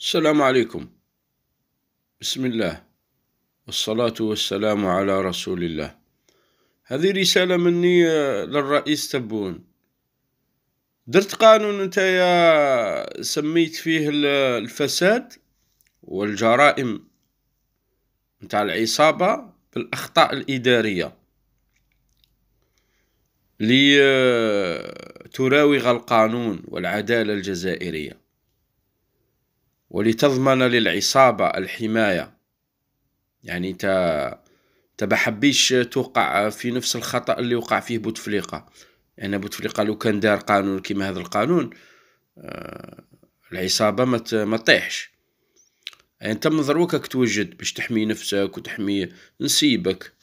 السلام عليكم. بسم الله والصلاة والسلام على رسول الله. هذه رسالة مني للرئيس تبون. درت قانون نتايا سميت فيه الفساد والجرائم نتاع العصابة بالأخطاء الإدارية لتراوغ القانون والعدالة الجزائرية ولتضمن للعصابة الحماية. يعني انت بحبيش توقع في نفس الخطأ اللي وقع فيه بوتفليقة. يعني بوتفليقة لو كان دار قانون كيما هذا القانون العصابة ما تطيحش. يعني انت من ضروكك توجد باش تحمي نفسك وتحمي نسيبك،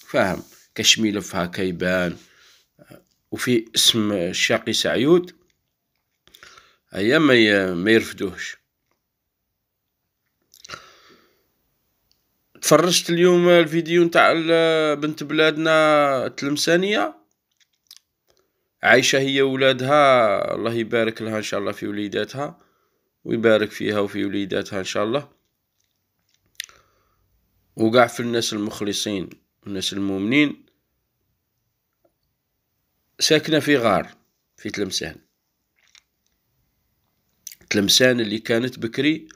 فاهم؟ كشميلف هكا يبان وفي اسم الشاقي سعيود، هيا ما يرفدوهش. تفرجت اليوم الفيديو نتاع بنت بلادنا التلمسانية عايشة هي وولادها، الله يبارك لها إن شاء الله في وليداتها ويبارك فيها وفي وليداتها إن شاء الله، وقع في الناس المخلصين والناس المؤمنين. ساكنة في غار في تلمسان اللي كانت بكري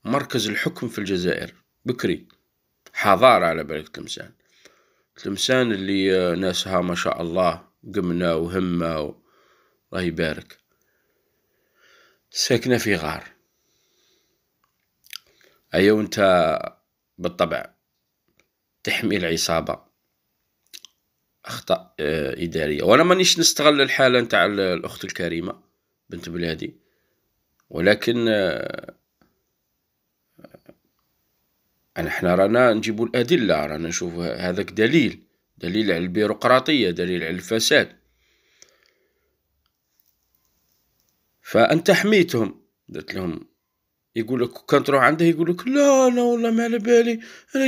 مركز الحكم في الجزائر، بكري حضارة على بالك. تلمسان اللي ناسها ما شاء الله قمنا وهمة الله يبارك. ساكنة في غار. أيوة، وانت بالطبع تحمي العصابة، أخطاء إدارية. وأنا مانيش نستغل الحالة نتاع الأخت الكريمة بنت بلادي، ولكن احنا رانا نجيبوا الأدلة، رانا نشوف هذاك دليل على البيروقراطية، دليل على الفساد. فأنت حميتهم، قلت لهم. يقول لك كان تروح عنده يقول لك لا لا والله ما على بالي، أنا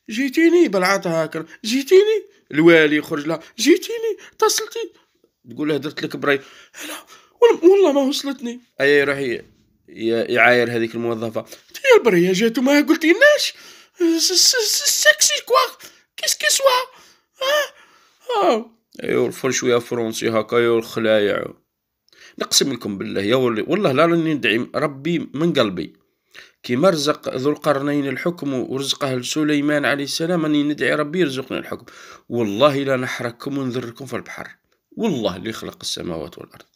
جيتيني بالعطا هكا، جيتيني الوالي يخرج لها، جيتيني اتصلتي تقول له درت لك براي، لا والله ما وصلتني. أي يروح يعاير هذيك الموظفة، يا البرية جات وما قلتيناش سكسي كوا كيس سوا. ايوا الفر شويه فرونسي هكا يا الخلايع. نقسم لكم بالله يا والله لا راني ندعي ربي من قلبي كيما رزق ذو القرنين الحكم ورزقه لسليمان عليه السلام، اني ندعي ربي يرزقنا الحكم. والله لا نحرقكم ونذركم في البحر، والله اللي خلق السماوات والارض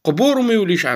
قبور وما يوليش